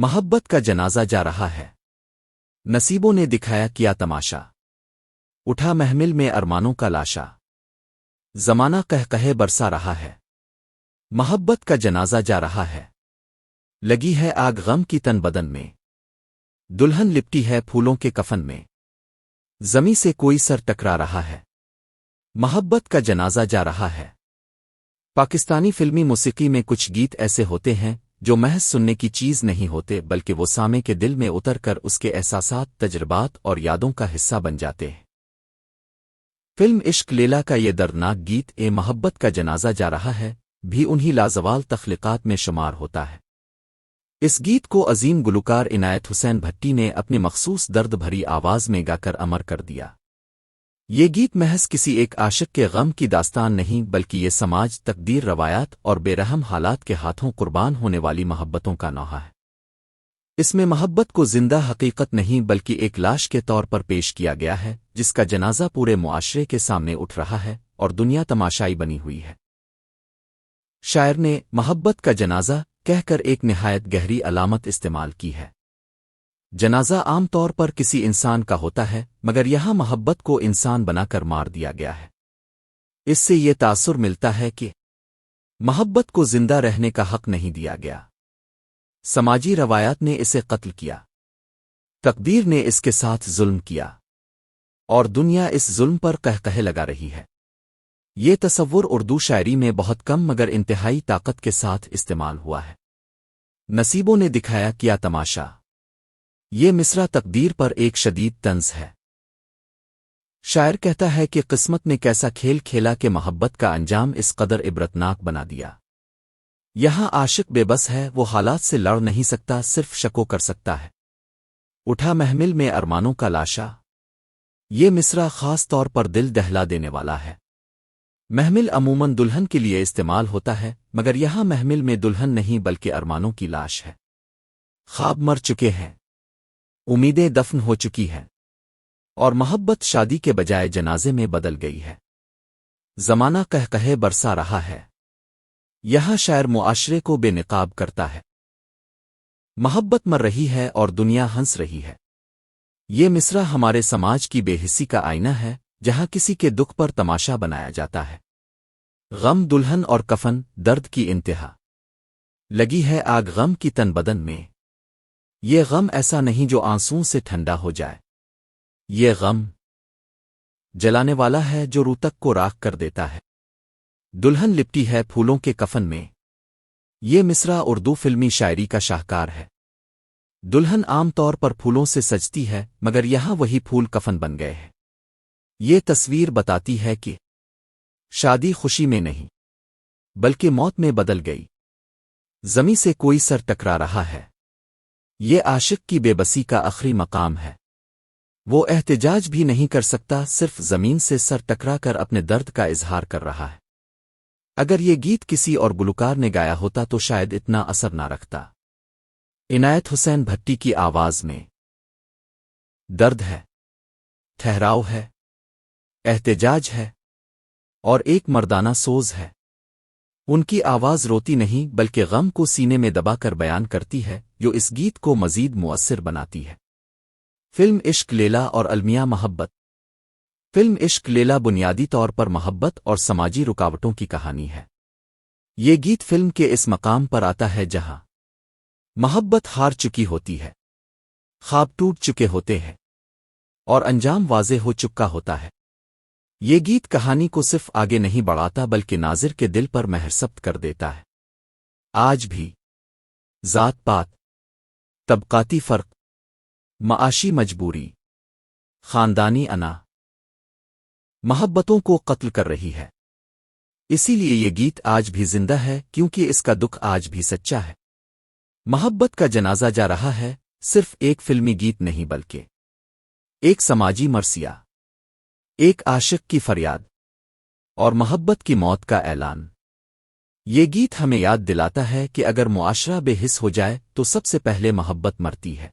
محبت کا جنازہ جا رہا ہے۔ نصیبوں نے دکھایا کیا تماشا، اٹھا محمل میں ارمانوں کا لاشا، زمانہ قہقہے برسا رہا ہے۔ محبت کا جنازہ جا رہا ہے، لگی ہے آگ غم کی تن بدن میں، دلہن لپٹی ہے پھولوں کے کفن میں، زمیں سے کوئی سر ٹکرا رہا ہے۔ محبت کا جنازہ جا رہا ہے۔ پاکستانی فلمی موسیقی میں کچھ گیت ایسے ہوتے ہیں جو محض سننے کی چیز نہیں ہوتے بلکہ وہ سامع کے دل میں اتر کر اس کے احساسات، تجربات اور یادوں کا حصہ بن جاتے ہیں۔ فلم عشق لیلا کا یہ دردناک گیت اے محبت کا جنازہ جا رہا ہے بھی انہی لازوال تخلیقات میں شمار ہوتا ہے۔ اس گیت کو عظیم گلوکار عنایت حسین بھٹی نے اپنی مخصوص درد بھری آواز میں گا کر امر کر دیا۔ یہ گیت محض کسی ایک عاشق کے غم کی داستان نہیں بلکہ یہ سماج، تقدیر، روایات اور بے رحم حالات کے ہاتھوں قربان ہونے والی محبتوں کا نوحہ ہے۔ اس میں محبت کو زندہ حقیقت نہیں بلکہ ایک لاش کے طور پر پیش کیا گیا ہے جس کا جنازہ پورے معاشرے کے سامنے اٹھ رہا ہے اور دنیا تماشائی بنی ہوئی ہے۔ شاعر نے محبت کا جنازہ کہہ کر ایک نہایت گہری علامت استعمال کی ہے۔ جنازہ عام طور پر کسی انسان کا ہوتا ہے مگر یہاں محبت کو انسان بنا کر مار دیا گیا ہے۔ اس سے یہ تاثر ملتا ہے کہ محبت کو زندہ رہنے کا حق نہیں دیا گیا، سماجی روایات نے اسے قتل کیا، تقدیر نے اس کے ساتھ ظلم کیا اور دنیا اس ظلم پر قہقہے لگا رہی ہے۔ یہ تصور اردو شاعری میں بہت کم مگر انتہائی طاقت کے ساتھ استعمال ہوا ہے۔ نصیبوں نے دکھایا کیا تماشا، یہ مصرع تقدیر پر ایک شدید طنز ہے۔ شاعر کہتا ہے کہ قسمت نے کیسا کھیل کھیلا کہ محبت کا انجام اس قدر عبرتناک بنا دیا۔ یہاں عاشق بے بس ہے، وہ حالات سے لڑ نہیں سکتا، صرف شکو کر سکتا ہے۔ اٹھا محمل میں ارمانوں کا لاشا، یہ مصرع خاص طور پر دل دہلا دینے والا ہے۔ محمل عموماً دلہن کے لیے استعمال ہوتا ہے مگر یہاں محمل میں دلہن نہیں بلکہ ارمانوں کی لاش ہے۔ خواب مر چکے ہیں، امیدیں دفن ہو چکی ہیں اور محبت شادی کے بجائے جنازے میں بدل گئی ہے۔ زمانہ قہقہے برسا رہا ہے۔ یہاں شاعر معاشرے کو بے نقاب کرتا ہے۔ محبت مر رہی ہے اور دنیا ہنس رہی ہے۔ یہ مصرع ہمارے سماج کی بے حسی کا آئینہ ہے جہاں کسی کے دکھ پر تماشا بنایا جاتا ہے۔ غم، دلہن اور کفن، درد کی انتہا، لگی ہے آگ غم کی تن بدن میں۔ یہ غم ایسا نہیں جو آنسوں سے ٹھنڈا ہو جائے، یہ غم جلانے والا ہے جو روح تک کو راکھ کر دیتا ہے۔ دلہن لپٹی ہے پھولوں کے کفن میں، یہ مصرع اردو فلمی شاعری کا شاہکار ہے۔ دلہن عام طور پر پھولوں سے سجتی ہے مگر یہاں وہی پھول کفن بن گئے ہیں۔ یہ تصویر بتاتی ہے کہ شادی خوشی میں نہیں بلکہ موت میں بدل گئی، زمیں سے کوئی سر ٹکرا رہا ہے۔ یہ عاشق کی بے بسی کا آخری مقام ہے، وہ احتجاج بھی نہیں کر سکتا، صرف زمین سے سر ٹکرا کر اپنے درد کا اظہار کر رہا ہے۔ اگر یہ گیت کسی اور گلوکار نے گایا ہوتا تو شاید اتنا اثر نہ رکھتا۔ عنایت حسین بھٹی کی آواز میں درد ہے، ٹھہراؤ ہے، احتجاج ہے اور ایک مردانہ سوز ہے۔ ان کی آواز روتی نہیں بلکہ غم کو سینے میں دبا کر بیان کرتی ہے جو اس گیت کو مزید مؤثر بناتی ہے۔ فلم عشق لیلا اور المیہ محبت۔ فلم عشق لیلا بنیادی طور پر محبت اور سماجی رکاوٹوں کی کہانی ہے۔ یہ گیت فلم کے اس مقام پر آتا ہے جہاں محبت ہار چکی ہوتی ہے، خواب ٹوٹ چکے ہوتے ہیں اور انجام واضح ہو چکا ہوتا ہے۔ یہ گیت کہانی کو صرف آگے نہیں بڑھاتا بلکہ ناظر کے دل پر مہر ثبت کر دیتا ہے۔ آج بھی ذات پات، طبقاتی فرق، معاشی مجبوری، خاندانی انا محبتوں کو قتل کر رہی ہے۔ اسی لیے یہ گیت آج بھی زندہ ہے کیونکہ اس کا دکھ آج بھی سچا ہے۔ محبت کا جنازہ جا رہا ہے صرف ایک فلمی گیت نہیں بلکہ ایک سماجی مرثیہ، ایک عاشق کی فریاد اور محبت کی موت کا اعلان۔ یہ گیت ہمیں یاد دلاتا ہے کہ اگر معاشرہ بے حس ہو جائے تو سب سے پہلے محبت مرتی ہے۔